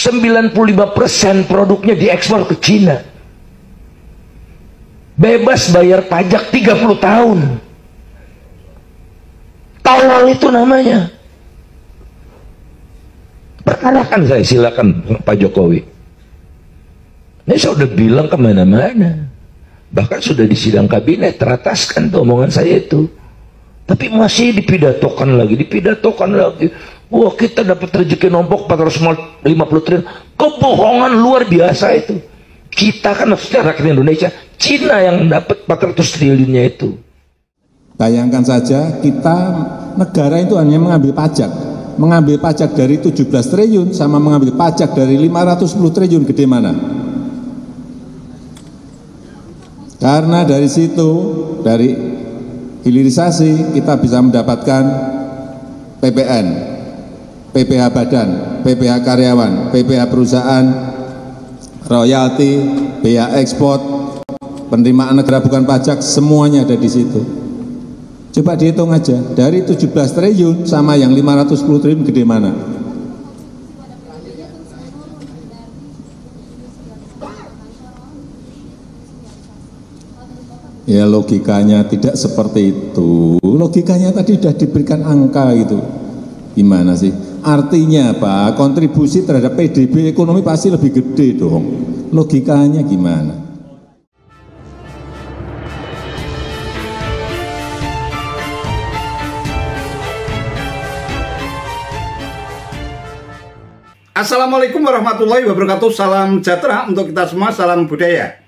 95% produknya diekspor ke Cina. Bebas bayar pajak 30 tahun. Tolol itu namanya. Perkarakan saya, silakan Pak Jokowi. Ini saya udah bilang kemana-mana. Bahkan sudah di sidang kabinet terataskan tuh omongan saya itu. Tapi masih dipidatokan lagi. Wah, kita dapat rezeki nombok 450 triliun. Kebohongan luar biasa itu. Kita kan maksudnya rakyat Indonesia, Cina yang dapat 400 triliunnya itu. Bayangkan saja kita negara itu hanya mengambil pajak. Mengambil pajak dari 17 triliun sama mengambil pajak dari 510 triliun, gede mana? Karena dari situ, dari hilirisasi kita bisa mendapatkan PPN, PPh badan, PPh karyawan, PPh perusahaan, royalti, bea ekspor, penerimaan negara bukan pajak, semuanya ada di situ. Coba dihitung aja, dari 17 triliun sama yang 510 triliun gede mana? Ya logikanya tidak seperti itu. Logikanya tadi sudah diberikan angka itu. Gimana sih? Artinya apa? Kontribusi terhadap PDB ekonomi pasti lebih gede dong. Logikanya gimana? Assalamualaikum warahmatullahi wabarakatuh. Salam sejahtera untuk kita semua, salam budaya.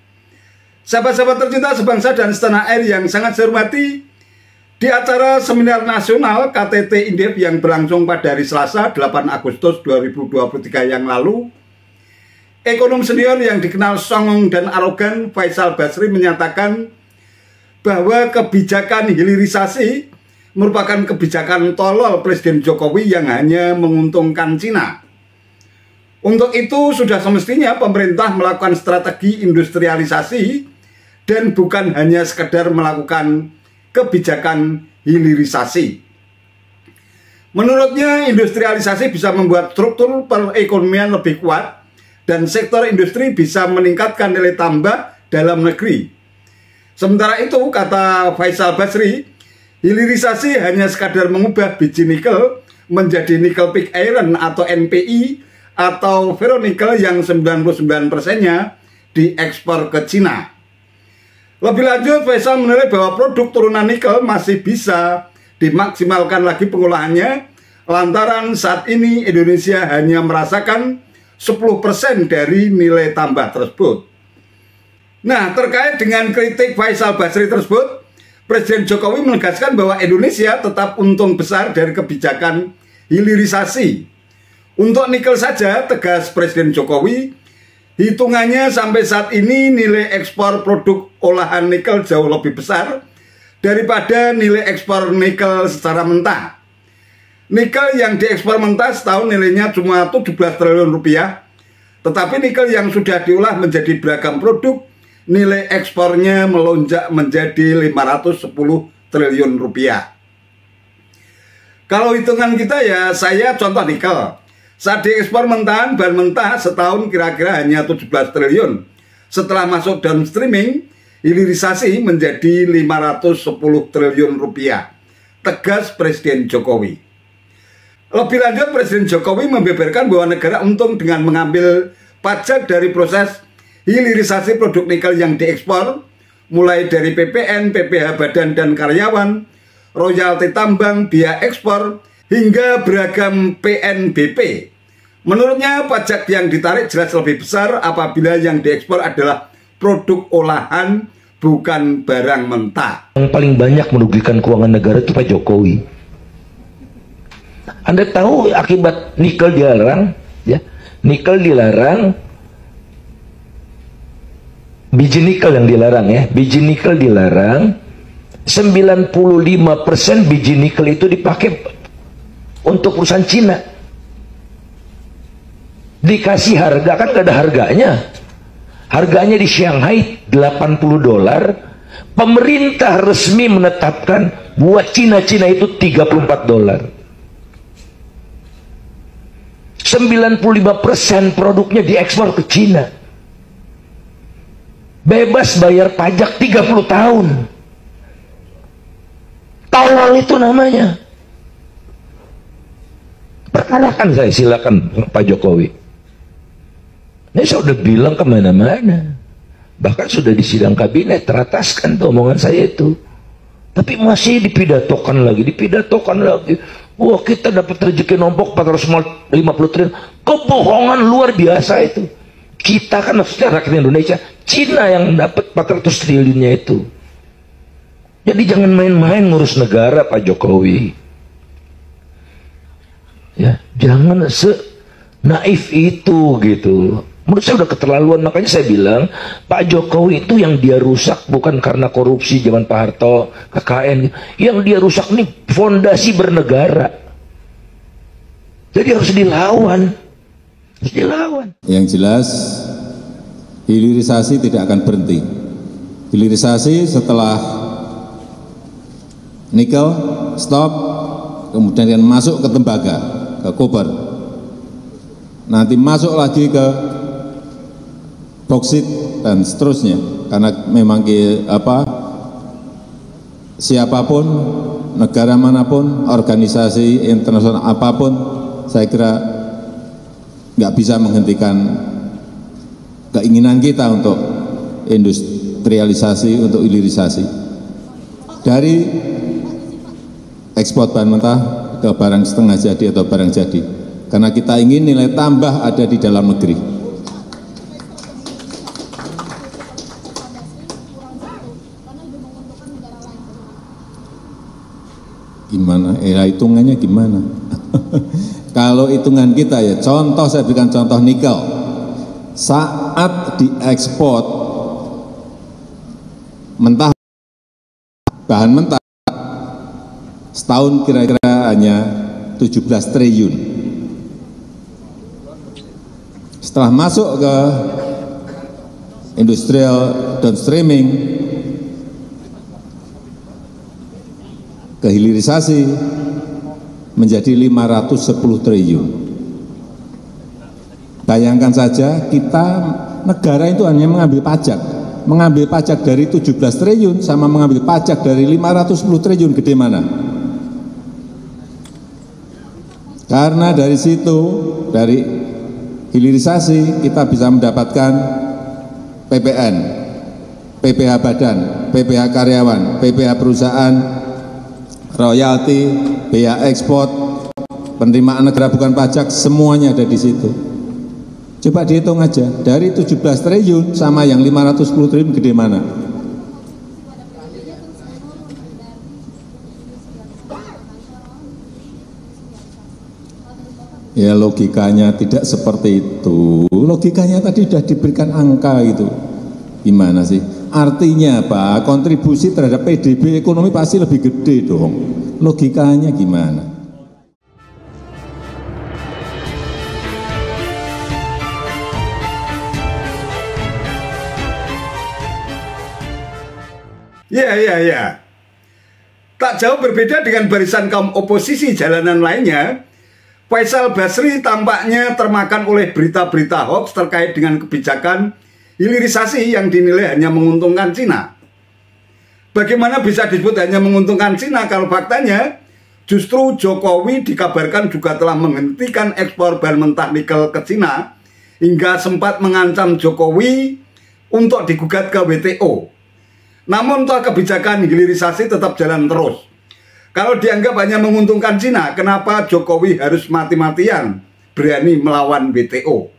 Sahabat-sahabat tercinta sebangsa dan setanah air yang sangat saya hormati, di acara Seminar Nasional KTT Indef yang berlangsung pada hari Selasa 8 Agustus 2023 yang lalu, ekonom senior yang dikenal songong dan arogan Faisal Basri menyatakan bahwa kebijakan hilirisasi merupakan kebijakan tolol Presiden Jokowi yang hanya menguntungkan Cina. Untuk itu sudah semestinya pemerintah melakukan strategi industrialisasi dan bukan hanya sekedar melakukan kebijakan hilirisasi. Menurutnya industrialisasi bisa membuat struktur perekonomian lebih kuat dan sektor industri bisa meningkatkan nilai tambah dalam negeri. Sementara itu, kata Faisal Basri, hilirisasi hanya sekadar mengubah biji nikel menjadi nickel pig iron atau NPI atau ferronikel yang 99%-nya diekspor ke Cina. Lebih lanjut, Faisal menilai bahwa produk turunan nikel masih bisa dimaksimalkan lagi pengolahannya, lantaran saat ini Indonesia hanya merasakan 10% dari nilai tambah tersebut. Nah, terkait dengan kritik Faisal Basri tersebut, Presiden Jokowi menegaskan bahwa Indonesia tetap untung besar dari kebijakan hilirisasi. Untuk nikel saja, tegas Presiden Jokowi, hitungannya sampai saat ini nilai ekspor produk olahan nikel jauh lebih besar daripada nilai ekspor nikel secara mentah. Nikel yang diekspor mentah setahun nilainya cuma 17 triliun rupiah, tetapi nikel yang sudah diolah menjadi beragam produk, nilai ekspornya melonjak menjadi 510 triliun rupiah. Kalau hitungan kita ya, saya contoh nikel. Saat diekspor mentahan, bahan mentah setahun kira-kira hanya 17 triliun. Setelah masuk downstreaming, hilirisasi menjadi 510 triliun rupiah. Tegas Presiden Jokowi. Lebih lanjut, Presiden Jokowi membeberkan bahwa negara untung dengan mengambil pajak dari proses hilirisasi produk nikel yang diekspor, mulai dari PPN, PPh badan dan karyawan, royalti tambang, biaya ekspor, hingga beragam PNBP. Menurutnya pajak yang ditarik jelas lebih besar apabila yang diekspor adalah produk olahan, bukan barang mentah. Yang paling banyak merugikan keuangan negara itu Pak Jokowi. Anda tahu akibat nikel dilarang, ya? Nikel dilarang, biji nikel yang dilarang ya, biji nikel dilarang, 95% biji nikel itu dipakai untuk perusahaan Cina. Dikasih harga, kan gak ada harganya. Harganya di Shanghai $80. Pemerintah resmi menetapkan buat Cina itu $34. 95% produknya diekspor ke Cina. Bebas bayar pajak 30 tahun. Tolol itu namanya. Perkarakan saya, silakan Pak Jokowi. Ini saya udah bilang kemana-mana. Bahkan sudah di sidang kabinet terataskan tuh omongan saya itu. Tapi masih dipidatokan lagi. Wah, kita dapat rezeki nombok 450 triliun. Kebohongan luar biasa itu. Kita kan maksudnya rakyat Indonesia, Cina yang dapat 400 triliunnya itu. Jadi jangan main-main ngurus negara, Pak Jokowi. Ya, jangan se-naif itu gitu. Menurut saya udah keterlaluan, makanya saya bilang Pak Jokowi itu yang dia rusak bukan karena korupsi zaman Pak Harto, KKN. Yang dia rusak nih fondasi bernegara. Jadi harus dilawan. Yang jelas hilirisasi tidak akan berhenti. Hilirisasi setelah nikel stop, kemudian masuk ke tembaga, ke koper, nanti masuk lagi ke boksit dan seterusnya. Karena memang siapapun, negara manapun, organisasi internasional apapun, saya kira nggak bisa menghentikan keinginan kita untuk industrialisasi, untuk hilirisasi. Dari ekspor bahan mentah ke barang setengah jadi atau barang jadi. Karena kita ingin nilai tambah ada di dalam negeri. Gimana? Hitungannya gimana? Kalau hitungan kita ya, contoh saya berikan contoh nikel. Saat diekspor mentah, bahan mentah, setahun kira-kira hanya 17 triliun. Setelah masuk ke industrial downstreaming, ke hilirisasi, menjadi 510 triliun. Bayangkan saja kita, negara itu hanya mengambil pajak dari 17 triliun sama mengambil pajak dari 510 triliun, gede mana? Karena dari situ, dari hilirisasi kita bisa mendapatkan PPN, PPh badan, PPh karyawan, PPh perusahaan, royalti, bea ekspor, penerimaan negara bukan pajak, semuanya ada di situ. Coba dihitung aja, dari 17 triliun sama yang 510 triliun gede mana? Ya logikanya tidak seperti itu. Logikanya tadi sudah diberikan angka itu. Gimana sih? Artinya apa? Kontribusi terhadap PDB ekonomi pasti lebih gede dong. Logikanya gimana? Ya. Tak jauh berbeda dengan barisan kaum oposisi jalanan lainnya, Faisal Basri tampaknya termakan oleh berita-berita hoax terkait dengan kebijakan hilirisasi yang dinilai hanya menguntungkan Cina. Bagaimana bisa disebut hanya menguntungkan Cina kalau faktanya justru Jokowi dikabarkan juga telah menghentikan ekspor bahan mentah nikel ke Cina hingga sempat mengancam Jokowi untuk digugat ke WTO. Namun toh kebijakan hilirisasi tetap jalan terus. Kalau dianggap hanya menguntungkan Cina, kenapa Jokowi harus mati-matian berani melawan WTO?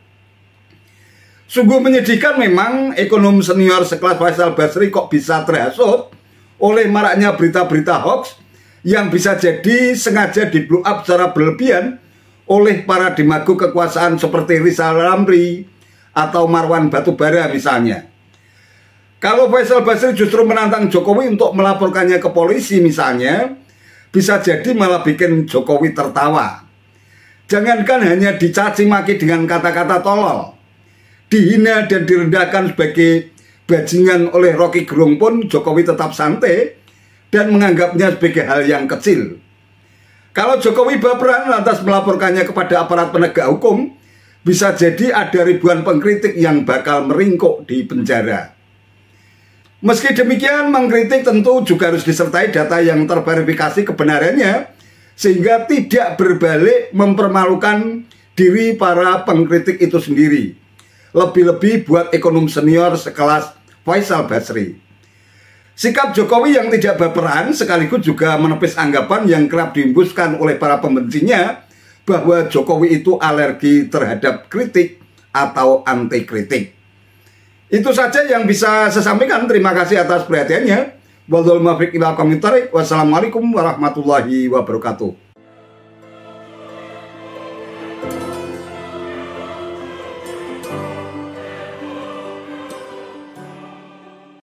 Sungguh menyedihkan memang ekonom senior sekelas Faisal Basri kok bisa terhasut oleh maraknya berita-berita hoax yang bisa jadi sengaja di-blow up secara berlebihan oleh para demagog kekuasaan seperti Rizal Ramli atau Marwan Batubara misalnya. Kalau Faisal Basri justru menantang Jokowi untuk melaporkannya ke polisi misalnya, bisa jadi malah bikin Jokowi tertawa. Jangankan hanya dicaci maki dengan kata-kata tolol, dihina dan direndahkan sebagai bajingan oleh Rocky Gerung pun Jokowi tetap santai dan menganggapnya sebagai hal yang kecil. Kalau Jokowi baperan lantas melaporkannya kepada aparat penegak hukum, bisa jadi ada ribuan pengkritik yang bakal meringkuk di penjara. Meski demikian, mengkritik tentu juga harus disertai data yang terverifikasi kebenarannya, sehingga tidak berbalik mempermalukan diri para pengkritik itu sendiri. Lebih-lebih buat ekonom senior sekelas Faisal Basri. Sikap Jokowi yang tidak baperan sekaligus juga menepis anggapan yang kerap dihembuskan oleh para pembencinya bahwa Jokowi itu alergi terhadap kritik atau anti kritik. Itu saja yang bisa saya sampaikan. Terima kasih atas perhatiannya. Wassalamualaikum warahmatullahi wabarakatuh.